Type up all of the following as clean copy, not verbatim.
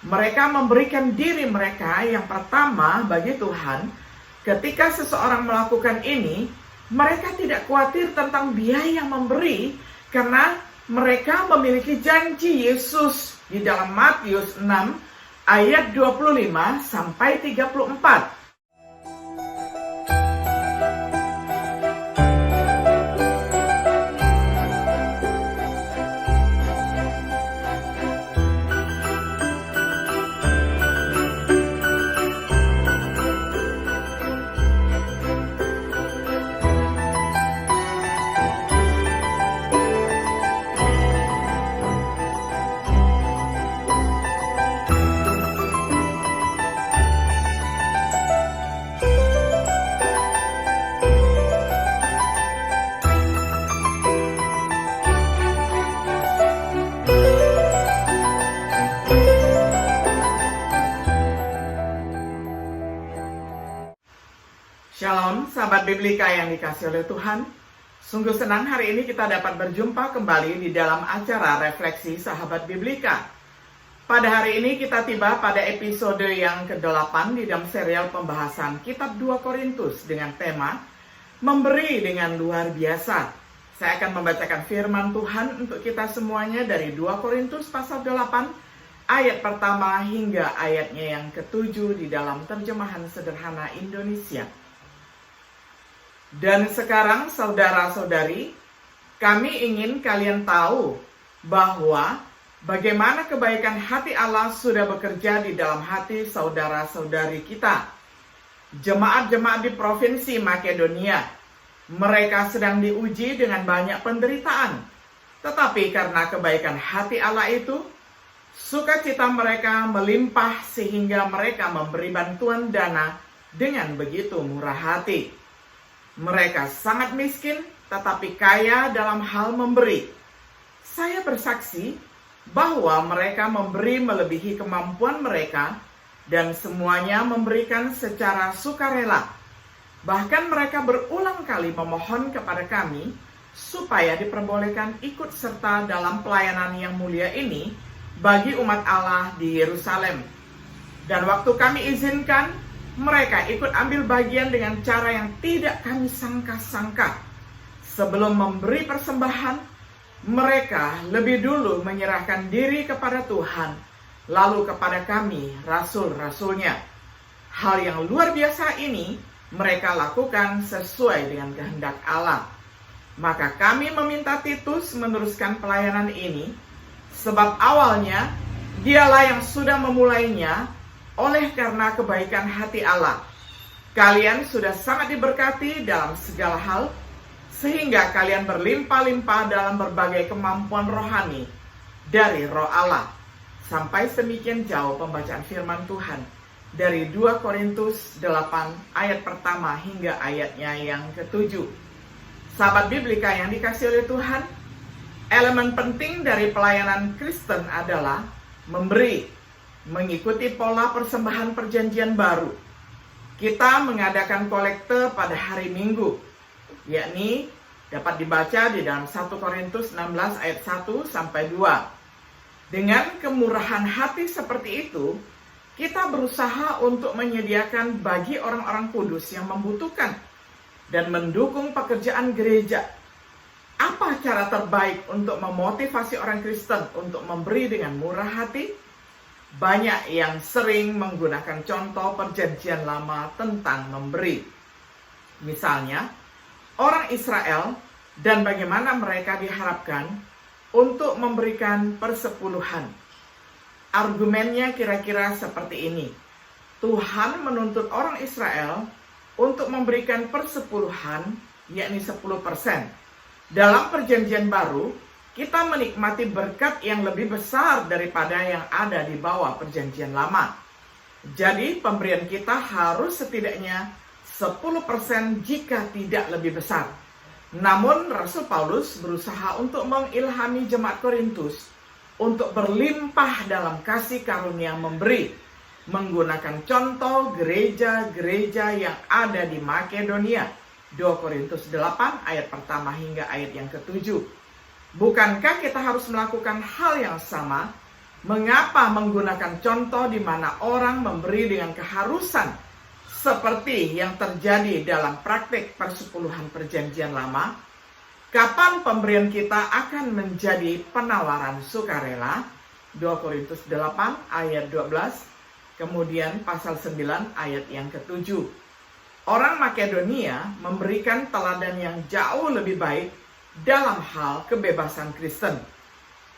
Mereka memberikan diri mereka yang pertama bagi Tuhan. Ketika seseorang melakukan ini, mereka tidak khawatir tentang biaya memberi karena mereka memiliki janji Yesus di dalam Matius 6 ayat 25 sampai 34. Shalom, sahabat Biblika yang dikasihi oleh Tuhan. Sungguh senang hari ini kita dapat berjumpa kembali di dalam acara Refleksi Sahabat Biblika. Pada hari ini kita tiba pada episode yang ke-8 di dalam serial pembahasan Kitab 2 Korintus dengan tema Memberi dengan Luar Biasa. Saya akan membacakan firman Tuhan untuk kita semuanya dari 2 Korintus pasal 8 ayat pertama hingga ayatnya yang ke-7 di dalam terjemahan sederhana Indonesia. Dan sekarang saudara-saudari, kami ingin kalian tahu bahwa bagaimana kebaikan hati Allah sudah bekerja di dalam hati saudara-saudari kita. Jemaat-jemaat di provinsi Makedonia, mereka sedang diuji dengan banyak penderitaan. Tetapi karena kebaikan hati Allah itu, sukacita mereka melimpah sehingga mereka memberi bantuan dana dengan begitu murah hati. Mereka sangat miskin, tetapi kaya dalam hal memberi. Saya bersaksi bahwa mereka memberi melebihi kemampuan mereka, dan semuanya memberikan secara sukarela. Bahkan mereka berulang kali memohon kepada kami, supaya diperbolehkan ikut serta dalam pelayanan yang mulia ini, bagi umat Allah di Yerusalem. Dan waktu kami izinkan, mereka ikut ambil bagian dengan cara yang tidak kami sangka-sangka. Sebelum memberi persembahan, mereka lebih dulu menyerahkan diri kepada Tuhan, lalu kepada kami, rasul-rasulnya. Hal yang luar biasa ini mereka lakukan sesuai dengan kehendak Allah. Maka kami meminta Titus meneruskan pelayanan ini, sebab awalnya dialah yang sudah memulainya. Oleh karena kebaikan hati Allah, kalian sudah sangat diberkati dalam segala hal, sehingga kalian berlimpah-limpah dalam berbagai kemampuan rohani dari Roh Allah. Sampai semikian jauh pembacaan firman Tuhan dari 2 Korintus 8 ayat pertama hingga ayatnya yang ke-7. Sahabat Biblika yang dikasihi oleh Tuhan, elemen penting dari pelayanan Kristen adalah memberi. Mengikuti pola persembahan perjanjian baru, kita mengadakan kolekte pada hari Minggu, yakni dapat dibaca di dalam 1 Korintus 16 ayat 1 sampai 2. Dengan kemurahan hati seperti itu, kita berusaha untuk menyediakan bagi orang-orang kudus yang membutuhkan dan mendukung pekerjaan gereja. Apa cara terbaik untuk memotivasi orang Kristen untuk memberi dengan murah hati? Banyak yang sering menggunakan contoh perjanjian lama tentang memberi. Misalnya, orang Israel dan bagaimana mereka diharapkan untuk memberikan persepuluhan. Argumennya kira-kira seperti ini. Tuhan menuntut orang Israel untuk memberikan persepuluhan, yakni 10%. Dalam perjanjian baru, kita menikmati berkat yang lebih besar daripada yang ada di bawah perjanjian lama. Jadi pemberian kita harus setidaknya 10% jika tidak lebih besar. Namun Rasul Paulus berusaha untuk mengilhami jemaat Korintus untuk berlimpah dalam kasih karunia memberi, menggunakan contoh gereja-gereja yang ada di Makedonia. 2 Korintus 8 ayat pertama hingga ayat yang ke-7. Bukankah kita harus melakukan hal yang sama, Mengapa menggunakan contoh di mana orang memberi dengan keharusan seperti yang terjadi dalam praktik persepuluhan perjanjian lama? Kapan pemberian kita akan menjadi penawaran sukarela? 2 Korintus 8 ayat 12, kemudian pasal 9 ayat yang ke-7. Orang Makedonia memberikan teladan yang jauh lebih baik dalam hal kebebasan Kristen.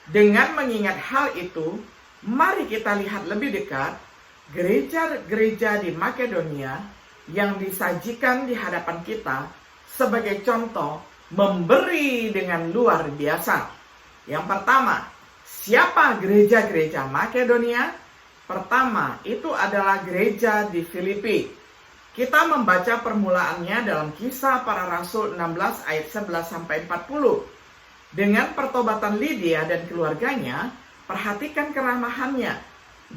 Dengan mengingat hal itu, mari kita lihat lebih dekat gereja-gereja di Makedonia yang disajikan di hadapan kita sebagai contoh memberi dengan luar biasa. Yang pertama, siapa gereja-gereja Makedonia? Pertama, itu adalah gereja di Filipi. Kita membaca permulaannya dalam Kisah Para Rasul 16 ayat 11-40. Dengan pertobatan Lydia dan keluarganya, perhatikan keramahannya.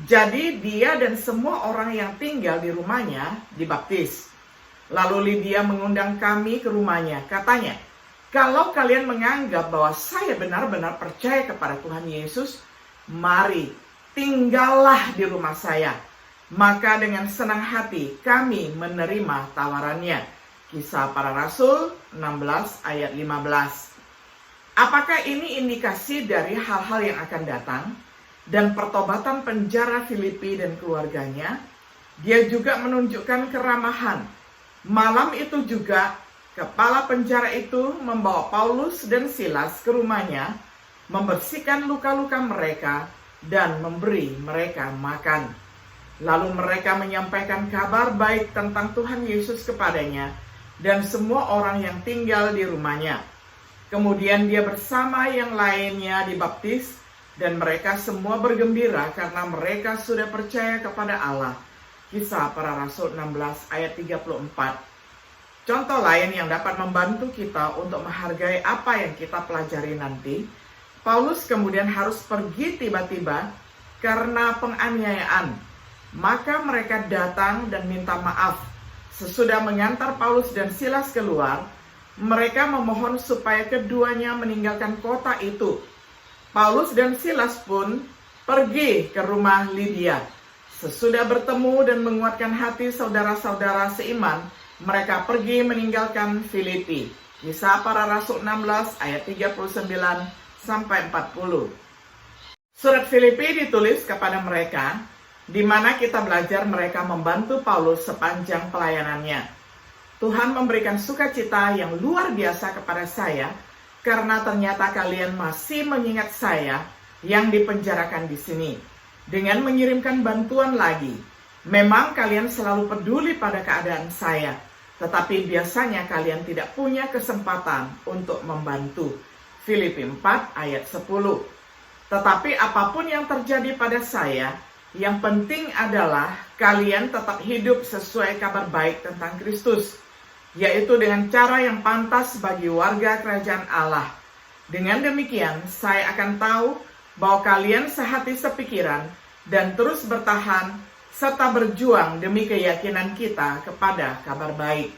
Jadi dia dan semua orang yang tinggal di rumahnya dibaptis. Lalu Lydia mengundang kami ke rumahnya. Katanya, kalau kalian menganggap bahwa saya benar-benar percaya kepada Tuhan Yesus, mari tinggallah di rumah saya. Maka dengan senang hati kami menerima tawarannya. Kisah Para Rasul 16 ayat 15. Apakah ini indikasi dari hal-hal yang akan datang? Dan pertobatan penjara Filipi dan keluarganya, dia juga menunjukkan keramahan. Malam itu juga, kepala penjara itu membawa Paulus dan Silas ke rumahnya, membersihkan luka-luka mereka, dan memberi mereka makan. Lalu mereka menyampaikan kabar baik tentang Tuhan Yesus kepadanya, dan semua orang yang tinggal di rumahnya. Kemudian dia bersama yang lainnya dibaptis, dan mereka semua bergembira karena mereka sudah percaya kepada Allah. Kisah Para Rasul 16 ayat 34. Contoh lain yang dapat membantu kita untuk menghargai apa yang kita pelajari nanti, Paulus kemudian harus pergi tiba-tiba karena penganiayaan. Maka mereka datang dan minta maaf. Sesudah mengantar Paulus dan Silas keluar, mereka memohon supaya keduanya meninggalkan kota itu. Paulus dan Silas pun pergi ke rumah Lydia. Sesudah bertemu dan menguatkan hati saudara-saudara seiman, mereka pergi meninggalkan Filipi. Kisah Para Rasul 16 ayat 39-40. Surat Filipi ditulis kepada mereka, di mana kita belajar mereka membantu Paulus sepanjang pelayanannya. Tuhan memberikan sukacita yang luar biasa kepada saya, karena ternyata kalian masih mengingat saya yang dipenjarakan di sini, dengan mengirimkan bantuan lagi. Memang kalian selalu peduli pada keadaan saya, tetapi biasanya kalian tidak punya kesempatan untuk membantu. Filipi 4 ayat 10. Tetapi apapun yang terjadi pada saya, yang penting adalah kalian tetap hidup sesuai kabar baik tentang Kristus, yaitu dengan cara yang pantas bagi warga kerajaan Allah. Dengan demikian, saya akan tahu bahwa kalian sehati sepikiran dan terus bertahan serta berjuang demi keyakinan kita kepada kabar baik.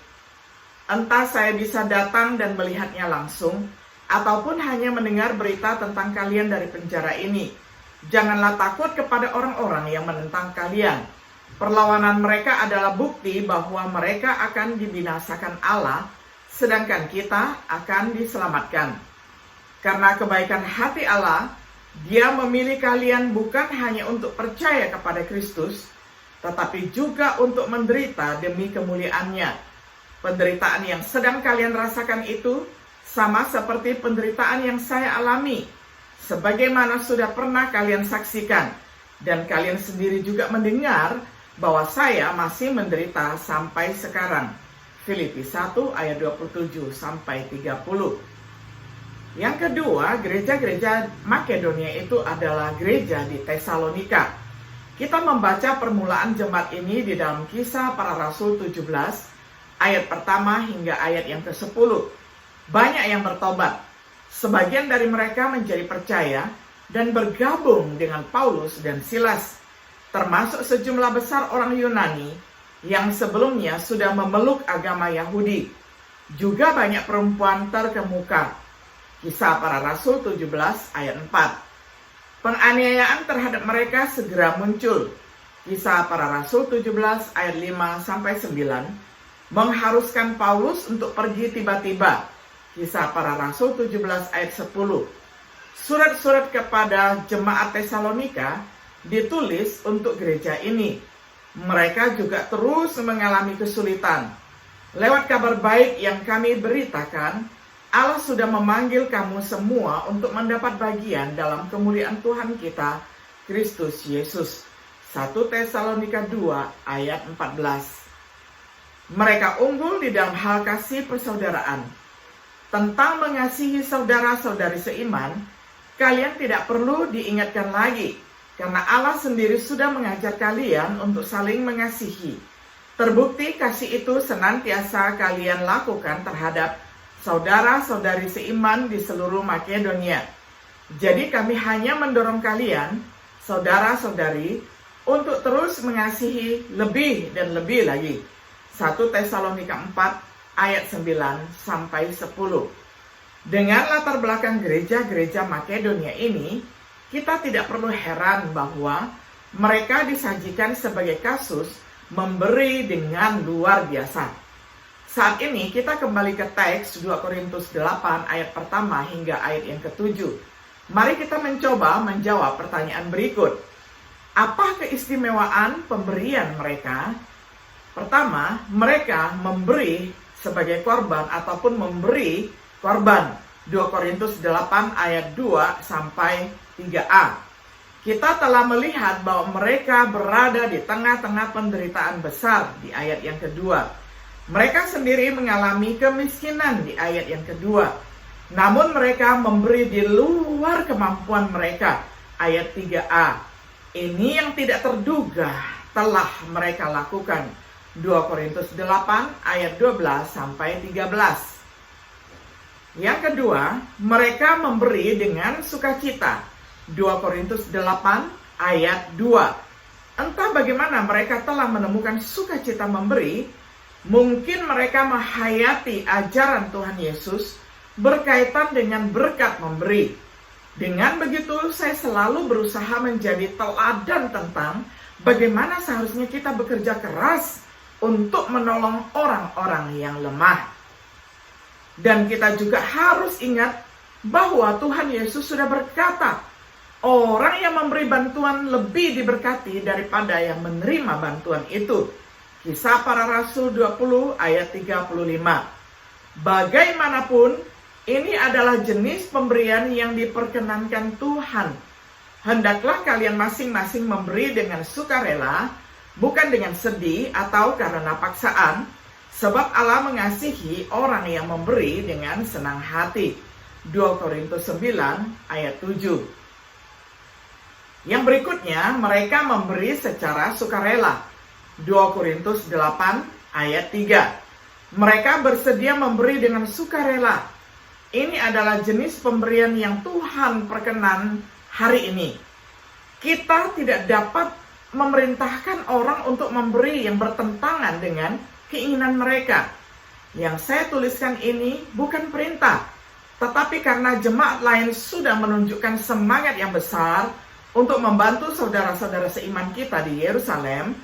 Entah saya bisa datang dan melihatnya langsung, ataupun hanya mendengar berita tentang kalian dari penjara ini. Janganlah takut kepada orang-orang yang menentang kalian. Perlawanan mereka adalah bukti bahwa mereka akan dibinasakan Allah, sedangkan kita akan diselamatkan. Karena kebaikan hati Allah, Dia memilih kalian bukan hanya untuk percaya kepada Kristus, tetapi juga untuk menderita demi kemuliaan-Nya. Penderitaan yang sedang kalian rasakan itu sama seperti penderitaan yang saya alami, sebagaimana sudah pernah kalian saksikan, dan kalian sendiri juga mendengar bahwa saya masih menderita sampai sekarang. Filipi 1 ayat 27-30. Yang kedua, gereja-gereja Makedonia itu adalah gereja di Tesalonika. Kita membaca permulaan jemaat ini di dalam Kisah Para Rasul 17 ayat pertama hingga ayat yang ke-10. Banyak yang bertobat. Sebagian dari mereka menjadi percaya dan bergabung dengan Paulus dan Silas, termasuk sejumlah besar orang Yunani yang sebelumnya sudah memeluk agama Yahudi. Juga banyak perempuan terkemuka. Kisah Para Rasul 17 ayat 4. Penganiayaan terhadap mereka segera muncul. Kisah Para Rasul 17 ayat 5-9 mengharuskan Paulus untuk pergi tiba-tiba. Kisah Para Rasul 17 ayat 10. Surat-surat kepada jemaat Tesalonika ditulis untuk gereja ini. Mereka juga terus mengalami kesulitan. Lewat kabar baik yang kami beritakan, Allah sudah memanggil kamu semua untuk mendapat bagian dalam kemuliaan Tuhan kita, Kristus Yesus. 1 Tesalonika 2 ayat 14. Mereka unggul di dalam hal kasih persaudaraan. Tentang mengasihi saudara-saudari seiman, kalian tidak perlu diingatkan lagi, karena Allah sendiri sudah mengajar kalian untuk saling mengasihi. Terbukti kasih itu senantiasa kalian lakukan terhadap saudara-saudari seiman di seluruh Makedonia. Jadi kami hanya mendorong kalian, saudara-saudari, untuk terus mengasihi lebih dan lebih lagi. 1 Tesalonika 4 ayat 9-10. Dengan latar belakang gereja-gereja Makedonia ini, kita tidak perlu heran bahwa mereka disajikan sebagai kasus memberi dengan luar biasa. Saat ini kita kembali ke teks 2 Korintus 8 ayat pertama hingga ayat yang ke-7. Mari kita mencoba menjawab pertanyaan berikut. Apa keistimewaan pemberian mereka? Pertama, mereka memberi sebagai korban ataupun memberi korban. 2 Korintus 8 ayat 2-3a. Kita telah melihat bahwa mereka berada di tengah-tengah penderitaan besar di ayat yang kedua. Mereka sendiri mengalami kemiskinan di ayat yang kedua. Namun mereka memberi di luar kemampuan mereka. Ayat 3a. Ini yang tidak terduga telah mereka lakukan. 2 Korintus 8 ayat 12-13. Yang kedua, mereka memberi dengan sukacita. 2 Korintus 8 ayat 2. Entah bagaimana mereka telah menemukan sukacita memberi. Mungkin mereka menghayati ajaran Tuhan Yesus berkaitan dengan berkat memberi. Dengan begitu, saya selalu berusaha menjadi teladan tentang bagaimana seharusnya kita bekerja keras untuk menolong orang-orang yang lemah. Dan kita juga harus ingat bahwa Tuhan Yesus sudah berkata, orang yang memberi bantuan lebih diberkati daripada yang menerima bantuan itu. Kisah Para Rasul 20 ayat 35. Bagaimanapun, ini adalah jenis pemberian yang diperkenankan Tuhan. Hendaklah kalian masing-masing memberi dengan sukarela, bukan dengan sedih atau karena paksaan, sebab Allah mengasihi orang yang memberi dengan senang hati. 2 Korintus 9 ayat 7. Yang berikutnya, mereka memberi secara sukarela. 2 Korintus 8 ayat 3. Mereka bersedia memberi dengan sukarela. Ini adalah jenis pemberian yang Tuhan perkenan hari ini. Kita tidak dapat memerintahkan orang untuk memberi yang bertentangan dengan keinginan mereka. Yang saya tuliskan ini bukan perintah, tetapi karena jemaat lain sudah menunjukkan semangat yang besar untuk membantu saudara-saudara seiman kita di Yerusalem,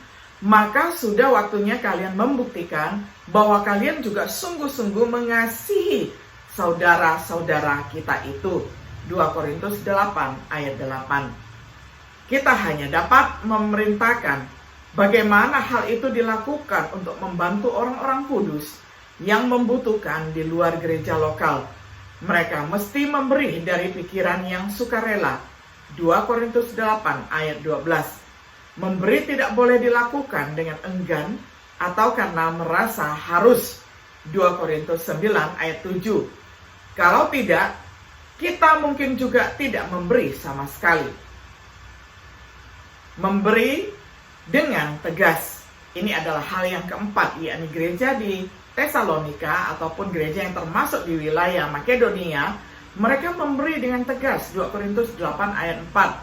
maka sudah waktunya kalian membuktikan bahwa kalian juga sungguh-sungguh mengasihi saudara-saudara kita itu. 2 Korintus 8 ayat 8. Kita hanya dapat memerintahkan bagaimana hal itu dilakukan untuk membantu orang-orang kudus yang membutuhkan di luar gereja lokal. Mereka mesti memberi dari pikiran yang sukarela. 2 Korintus 8 ayat 12. Memberi tidak boleh dilakukan dengan enggan atau karena merasa harus. 2 Korintus 9 ayat 7. Kalau tidak, kita mungkin juga tidak memberi sama sekali. Memberi dengan tegas. Ini adalah hal yang keempat, yakni gereja di Tesalonika ataupun gereja yang termasuk di wilayah Makedonia, mereka memberi dengan tegas. 2 Korintus 8 ayat 4.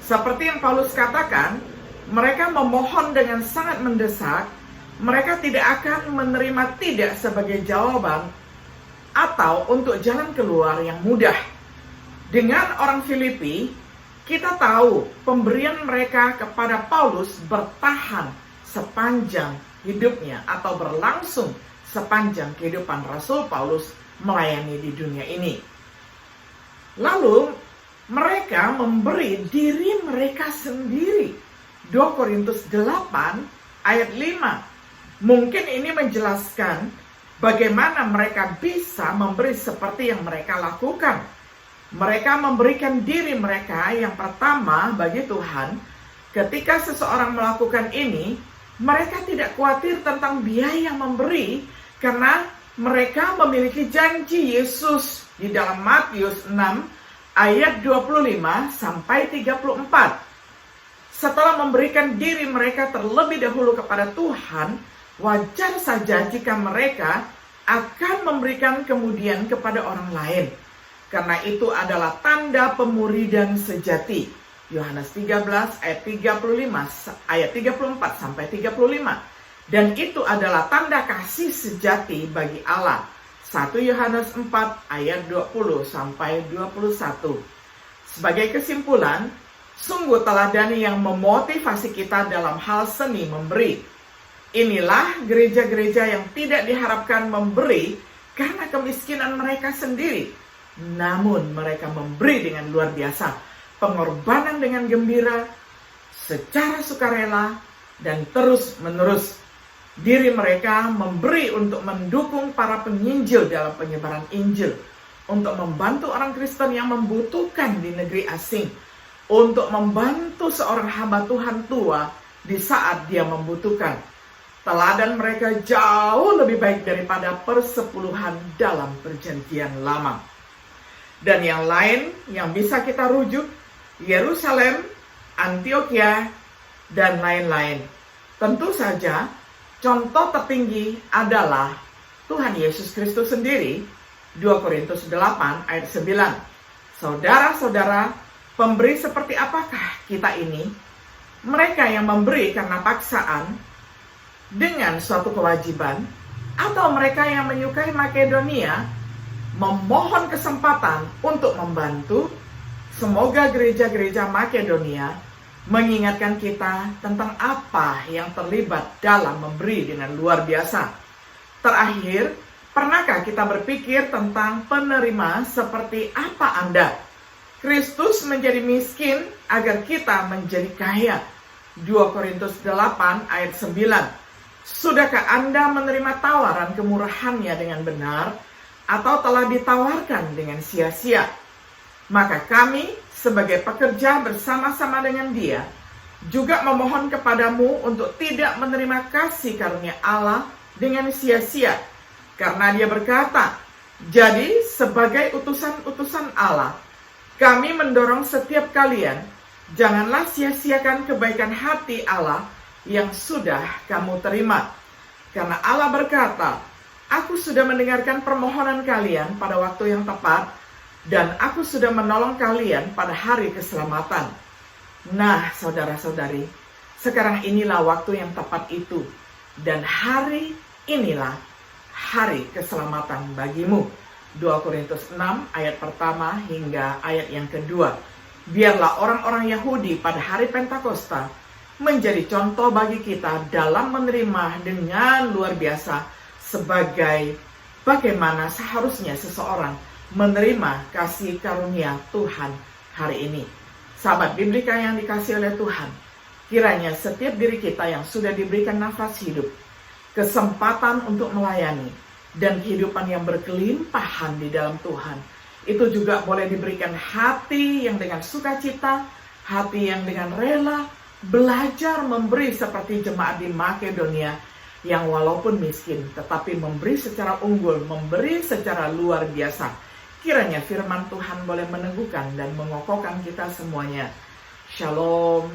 Seperti yang Paulus katakan, mereka memohon dengan sangat mendesak. Mereka tidak akan menerima tidak sebagai jawaban atau untuk jalan keluar yang mudah. Dengan orang Filipi, Kita tahu pemberian mereka kepada Paulus bertahan sepanjang hidupnya atau berlangsung sepanjang kehidupan Rasul Paulus melayani di dunia ini. Lalu mereka memberi diri mereka sendiri. 2 Korintus 8 ayat 5. Mungkin ini menjelaskan bagaimana mereka bisa memberi seperti yang mereka lakukan. Mereka memberikan diri mereka yang pertama bagi Tuhan. Ketika seseorang melakukan ini, mereka tidak khawatir tentang biaya memberi karena mereka memiliki janji Yesus di dalam Matius 6 ayat 25 sampai 34. Setelah memberikan diri mereka terlebih dahulu kepada Tuhan, wajar saja jika mereka akan memberikan kemudian kepada orang lain. Karena itu adalah tanda pemuridan sejati. Yohanes 13 ayat 35 ayat 34 sampai 35. Dan itu adalah tanda kasih sejati bagi Allah. 1 Yohanes 4 ayat 20 sampai 21. Sebagai kesimpulan, sungguh teladani yang memotivasi kita dalam hal seni memberi. Inilah gereja-gereja yang tidak diharapkan memberi karena kemiskinan mereka sendiri. Namun mereka memberi dengan luar biasa, pengorbanan dengan gembira, secara sukarela, dan terus-menerus. Diri mereka memberi untuk mendukung para penginjil dalam penyebaran Injil, untuk membantu orang Kristen yang membutuhkan di negeri asing, untuk membantu seorang hamba Tuhan tua di saat dia membutuhkan. Teladan mereka jauh lebih baik daripada persepuluhan dalam perjanjian lama. Dan yang lain yang bisa kita rujuk, Yerusalem, Antioquia, dan lain-lain. Tentu saja, contoh tertinggi adalah Tuhan Yesus Kristus sendiri. 2 Korintus 8 ayat 9. Saudara-saudara, pemberi seperti apakah kita ini? Mereka yang memberi karena paksaan, dengan suatu kewajiban, atau mereka yang menyukai Makedonia, memohon kesempatan untuk membantu. Semoga gereja-gereja Makedonia mengingatkan kita tentang apa yang terlibat dalam memberi dengan luar biasa. Terakhir, pernahkah kita berpikir tentang penerima seperti apa Anda? Kristus menjadi miskin agar kita menjadi kaya. 2 Korintus 8 ayat 9. Sudahkah Anda menerima tawaran kemurahannya dengan benar, atau telah ditawarkan dengan sia-sia? Maka kami sebagai pekerja bersama-sama dengan dia juga memohon kepadamu untuk tidak menerima kasih karunia Allah dengan sia-sia. Karena dia berkata, jadi sebagai utusan-utusan Allah, kami mendorong setiap kalian, janganlah sia-siakan kebaikan hati Allah yang sudah kamu terima. Karena Allah berkata, aku sudah mendengarkan permohonan kalian pada waktu yang tepat, dan aku sudah menolong kalian pada hari keselamatan. Nah, saudara-saudari, sekarang inilah waktu yang tepat itu, dan hari inilah hari keselamatan bagimu. 2 Korintus 6 ayat pertama hingga ayat yang kedua. Biarlah orang-orang Yahudi pada hari Pentakosta menjadi contoh bagi kita dalam menerima dengan luar biasa, sebagai bagaimana seharusnya seseorang menerima kasih karunia Tuhan hari ini. Sahabat Biblika yang dikasihi oleh Tuhan, kiranya setiap diri kita yang sudah diberikan nafas hidup, kesempatan untuk melayani, dan kehidupan yang berkelimpahan di dalam Tuhan, itu juga boleh diberikan hati yang dengan sukacita, hati yang dengan rela, belajar memberi seperti jemaat di Makedonia, yang walaupun miskin, tetapi memberi secara unggul, memberi secara luar biasa. Kiranya firman Tuhan boleh meneguhkan dan mengokohkan kita semuanya. Shalom.